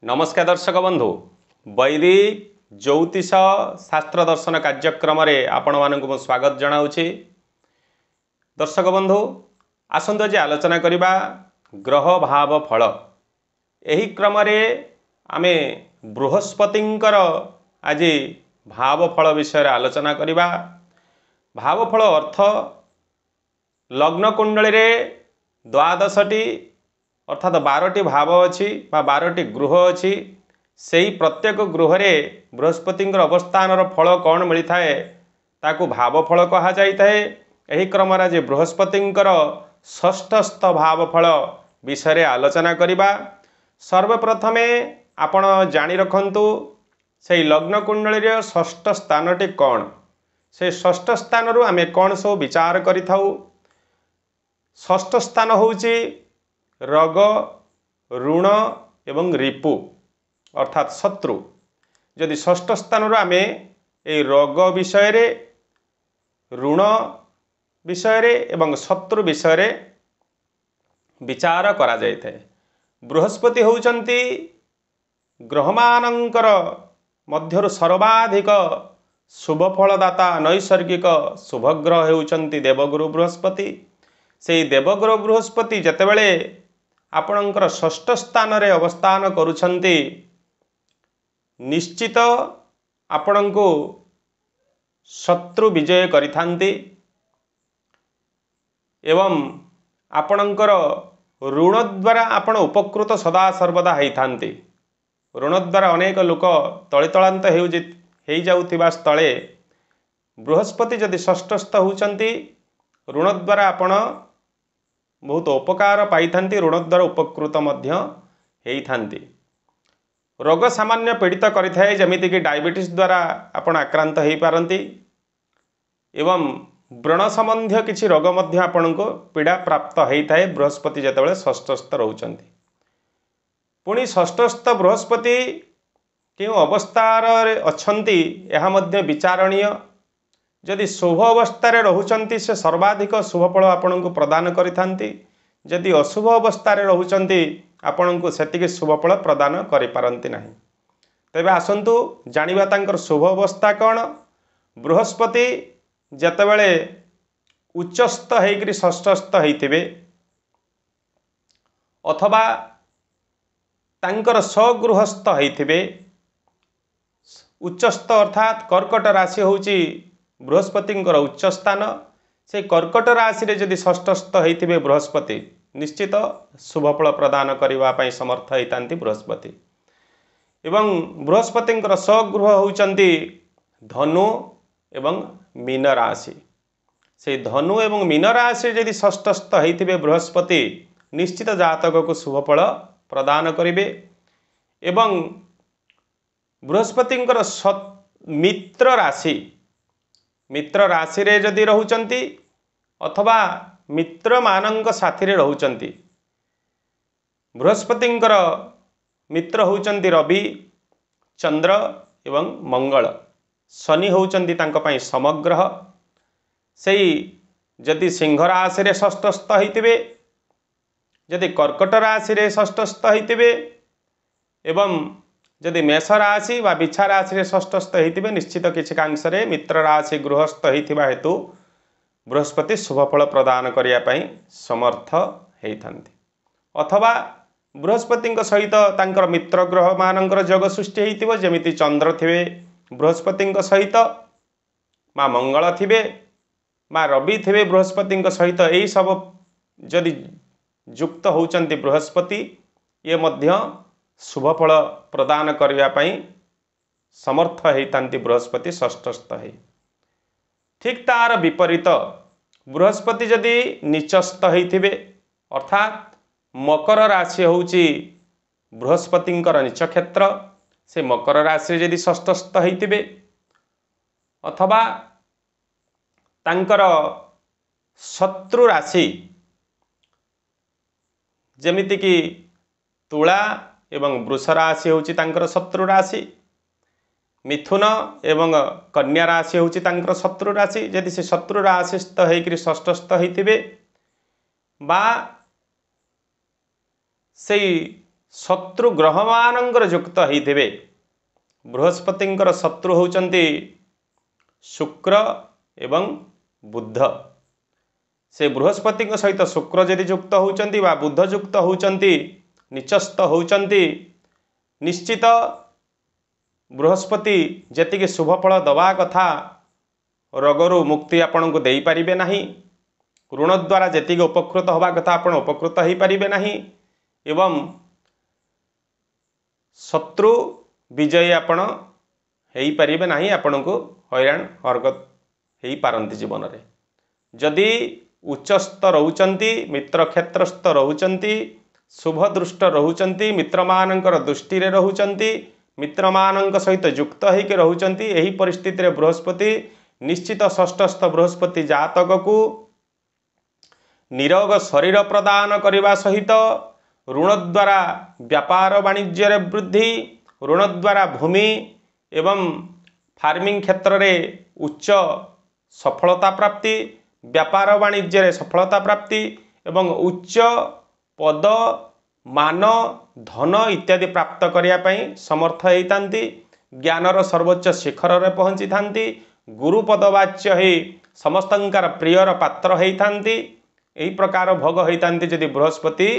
नमस्कार दर्शक बंधु वैदिक ज्योतिष शास्त्र दर्शन कार्यक्रम रे आपण मानक स्वागत जनाऊँगी। दर्शक बंधु आसंतु आज आलोचना करिबा ग्रह भाव फल। एही क्रम रे आमे बृहस्पतिंकर आज भाव फल विषय रे आलोचना करिबा। भाव फल अर्थ लग्न कुंडली रे द्वादशटी अर्थात 12टी भाव अच्छी 12टी गृह अच्छी से ही प्रत्येक गृह रे बृहस्पतिंकर अवस्थान फल कौन मिलता है ताकू भाव फल कहा जाता है। यही क्रम आज बृहस्पतिंकर षष्ठस्थ भाव फल विषय आलोचना करिबा। सर्वप्रथमे आपण जानी रखंतु से लग्न कुंडली रे षष्ठ स्थानटी कौन, से षष्ठ स्थान रु आमे कौन सब विचार करिथाउ। षष्ठ स्थान होउची रोग ऋण एवं रिपु अर्थात शत्रु। यदि षष्ठ स्थान आमे ए रोग विषय रे ऋण विषय रे एवं शत्रु विषय रे विचार करा जायते। बृहस्पति होउचंती ग्रहमानंकर मध्यरु सर्वाधिक शुभ फलदाता नैसर्गिक शुभग्रह होउचंती देवगुरु बृहस्पति। से देवगुरु बृहस्पति जतेबेले आपणकर षष्ठ स्थान रे अवस्थान करुछंती निश्चित आपण को शत्रु विजय करिथांती एवं आपणकर ऋण द्वारा आपण उपकृत सदा सर्वदा होइथांती। ऋण द्वारा अनेक लोक तलितलांत हो जाउथिबा स्थले बृहस्पति जदि षष्ठस्थ होउचंती ऋण द्वारा आपण बहुत उपकार पाइथांती, ऋण द्वारा उपकृत मध्य हेइथांती। रोग सामान्य पीड़ित करिथाए जेमिति कि डायबिटीज द्वारा आपण आक्रांत हेइ पारंती एवं व्रण संबंधी किछि रोग मध्य आपण को पीड़ा प्राप्त हेइथाए बृहस्पति जेतेबेले षष्ठस्थ रहउचंती। पुणी षष्ठस्थ बृहस्पति केउ अवस्थार अछंती एहा मध्य विचारणीय। जदि शुभ अवस्था रहुचंती से सर्वाधिक शुभ फल आपण को प्रदान करिथांती, जदि अशुभ अवस्था रहुचंती आपण को सेतिके शुभ फल प्रदान करि पारंती नाही। तेबे आसंतु जानिबा तांकर शुभ अवस्था कौन। बृहस्पति जतेबेले उच्चस्थ हेकरी षष्ठस्थ हेइथिबे अथवा तांकर स्वगृहस्थ हेइथिबे। उच्चस्थ अर्थात कर्कट राशि होउची बृहस्पतिंकर उच्च स्थान। से कर्कट राशि रे यदि षष्ठस्थ हेइथिबे बृहस्पति निश्चित शुभफल प्रदान करिबा पई समर्थ हेइतांती बृहस्पति। एवं बृहस्पतिंकर स्वगृह होउचंती धनु एवं मीन राशि। से धनु एवं मीन राशि यदि षष्ठस्थ हेइथिबे बृहस्पति निश्चित जातक को शुभफल प्रदान करिबे। एवं बृहस्पतिंकर मित्र राशि रे जदि रहुचंती अथवा मित्र मानंक साथी रे रहुचंती। बृहस्पतिंकर मित्र होउचंती रवि चंद्र एवं मंगल। शनि होउचंती तांका पई समग्रह। सेई जदि सिंह राशि रे षष्ठस्थ हेइतिबे, जदि कर्कट राशि रे षष्ठस्थ हेइतिबे एवं जदि मेष राशि व बिछा राशि रे षष्ठस्थ हेइतिबे निश्चित किछि कांश रे मित्र राशि गृहस्थ हेइथिबा हेतु बृहस्पति शुभफल प्रदान करिया पई समर्थ हेइथांती। अथवा बृहस्पति सहित तांकर मित्र ग्रह मानकर जग सृष्टि हेइथिबो जेमिति चंद्र थिबे बृहस्पति सहित, मा मंगल थिबे, मा रवि थिबे बृहस्पति सहित। एई सब जदि युक्त होउचंती बृहस्पति ये मध्य शुभफल प्रदान करिया पई समर्थ हेइतांती बृहस्पति षष्ठस्थ है। ठीक तार विपरीत बृहस्पति जदि नीचस्थ हेइथिबे अर्थात मकर राशि होउची बृहस्पतिंकर नीच क्षेत्र। से मकर राशि यदि षष्ठस्थ हेइथिबे अथवा तांकर शत्रु राशि जेमिति कि तुला एवं वृष राशि होउची तांकर शत्रु राशि, मिथुन एवं कन्या राशि होउची तांकर शत्रु राशि। यदि से शत्रु राशिस्थ हेकरी षष्ठस्थ हेइथिबे बा सेई शत्रु ग्रह मानकर युक्त होइथिबे। बृहस्पतिंकर शत्रु होउचंती शुक्र एवं बुध। से बृहस्पति सहित शुक्र यदि युक्त होउचंती बा बुध युक्त होउचंती निचस्थ होउचंती निश्चित बृहस्पति जेतिके शुभफल दवा कथा रोगरू मुक्ति आपन को देई परिबे नाही। ऋण द्वारा जेतिके उपकृत हवा कथा आपन उपकृत होई परिबे नाही एवं शत्रु विजयी आपन हेई परिबे नाही। आपन को हैरान हरकत हेई पारंती जीवन रे जदि उच्चस्थ रहउचंती मित्र क्षेत्रस्थ रहउचंती शुभ दृष्ट रहउचंती मित्र मानकर दृष्टि रे रहउचंती मित्र मानक सहित युक्त होइके रहउचंती। एही परिस्थिति रे बृहस्पति निश्चित षष्ठस्थ बृहस्पति जातक को निरोग शरीर प्रदान करने सहित ऋण द्वारा व्यापार वाणिज्य रे वृद्धि ऋण द्वारा भूमि एवं फार्मिंग क्षेत्र रे उच्च सफलता प्राप्ति व्यापार वाणिज्य रे सफलता प्राप्ति एवं उच्च पद मान धन इत्यादि प्राप्त करिया पई समर्थ होइतांती। ज्ञानर सर्वोच्च शिखर रे पहुंची थांती। गुरु पदवाच्य ही समस्तंकर प्रियर पात्र होइतांती। एही प्रकार भोग होइतांती यदि बृहस्पति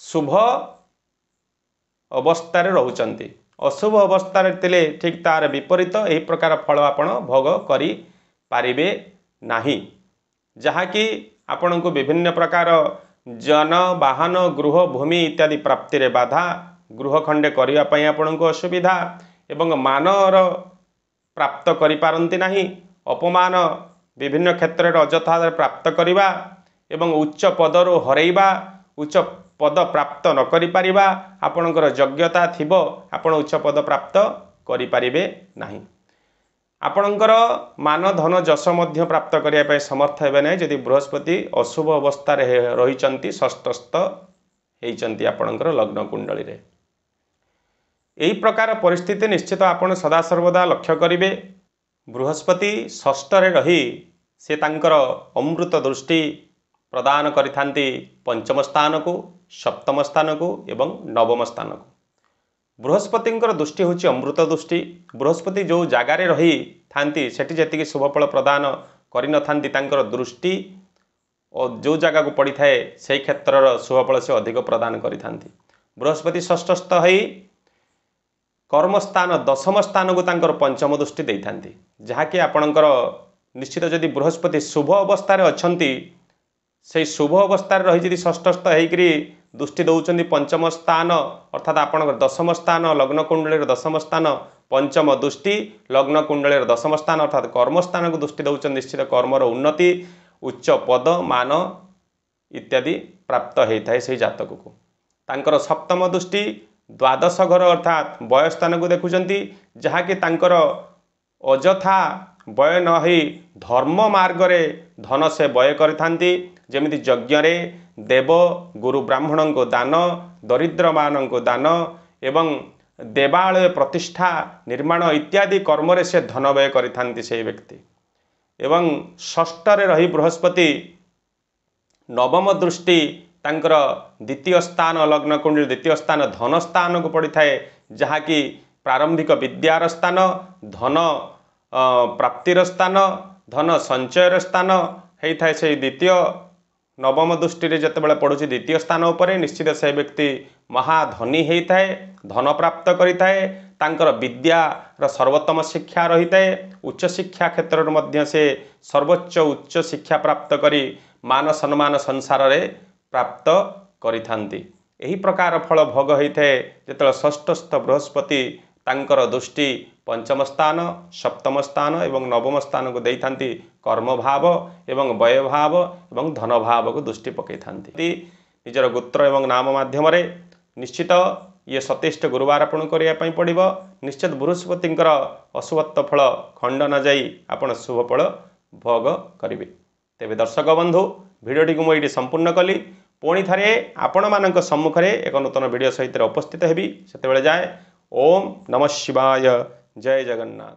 शुभ अवस्था रे रहउचंती। अशुभ अवस्था रे तिले ठीक तार विपरीत एही प्रकार फल आपण भोग करि पारिबे नाही। जहाँ कि आपण को विभिन्न प्रकार जन वाहन गृह भूमि इत्यादि प्राप्ति रे बाधा गृह खंडे करिया पई आपण को असुविधा एवं मानर प्राप्त करि पारंती नाही। अपमान विभिन्न क्षेत्र रे अजथा प्राप्त करिबा एवं उच्च पदरु हरैबा उच्च पद प्राप्त न करि पारिबा आपणकर योग्यता थिबो आपण उच्च पद प्राप्त करि पारिबे नाही। आपणकर मान धन जश मध्य प्राप्त करने समर्थ हेबे नहीं यदि बृहस्पति अशुभ अवस्था रही षष्ठस्थ होती आपणकर लग्न कुंडली रे। यही प्रकार परिस्थिति निश्चित आपण सदा सर्वदा लक्ष्य करिवे। बृहस्पति षष्ठ रे रही से तांकर अमृत दृष्टि प्रदान करिथांती पंचम स्थान को सप्तम स्थान को एवं नवम स्थान को। बृहस्पतिंकर दृष्टि होची अमृत दृष्टि। बृहस्पति जो जगार रही थांती सेठी जेतिकी शुभफल प्रदान करि न थांती तांकर दृष्टि और जो जगह को पड़ी थाए से क्षेत्र शुभफल से अधिक प्रदान करि थांती। बृहस्पति षष्ठस्थ होई कर्मस्थान दशम स्थान को तांकर पंचम दृष्टि देई थांती। जहाँ कि आपणकर निश्चित जदि बृहस्पति शुभ अवस्था रे अछंती से शुभ अवस्था रे रही जदि षष्ठस्थ होइकरी दृष्टि दौरान पंचम स्थान अर्थात आपण दशम स्थान लग्न कुंडली दशम स्थान पंचम दृष्टि लग्न कुंडली दशम स्थान अर्थात कर्मस्थान को दृष्टि दौरान निश्चित कर्मर उन्नति उच्च पद मान इत्यादि प्राप्त होता है से जातक को। तांकर सप्तम दृष्टि द्वादश घर अर्थात व्यय स्थान को देखुंती जहाँकि तांकर अजथा व्यय न हो धर्म मार्ग रे धन से व्यय करिथांती। जेमिति यज्ञ रे देव गुरु ब्राह्मण को दान दरिद्र मान को दान एवं देवालय प्रतिष्ठा निर्माण इत्यादि कर्म रे से धन व्यय करिथांती से व्यक्ति। एवं षष्ठ रे रही बृहस्पति नवम दृष्टि तांकर द्वितीय स्थान लग्न कुंडली द्वितीय स्थान धन स्थान को पड़ी थाए जहाँ कि प्रारंभिक विद्यार स्थान धन प्राप्तिर स्थान धन संचयर स्थान होता है। से द्वितीय नवम दृष्टि रे जतबेले पड़ुछि द्वितीय स्थान उपरे निश्चित से व्यक्ति महाधनी होता है धन प्राप्त करिता है। तांकर विद्यार सर्वोत्तम शिक्षा रही है उच्च शिक्षा क्षेत्र मध्य से सर्वोच्च उच्च शिक्षा प्राप्त करी मान सम्मान संसार रे प्राप्त करिथांती। एही प्रकार फल भोग होता है जेतबेले षष्ठस्थ बृहस्पति तांकर दृष्टि पंचम स्थान सप्तम स्थान एवं नवम स्थान को देइथांती कर्म भाव एवं व्यय भाव एवं धन भाव को दृष्टि पकई थांती। निजर गोत्र एवं नाम माध्यम रे निश्चित ये 27 गुरुवार आपण करिया पड़िबो। निश्चित बृहस्पतिंकर अशुभत्व फल खंड न जाई आपण शुभ फल भोग करिवे। तेबे दर्शक बंधु भिडियोटी को मुझे संपूर्ण कली पुणी थे आपण मानक सम्मुख में एक नूतन वीडियो सहित उपस्थित हेबी। सेतेबेले जाए ओम नमः शिवाय जय जगन्नाथ।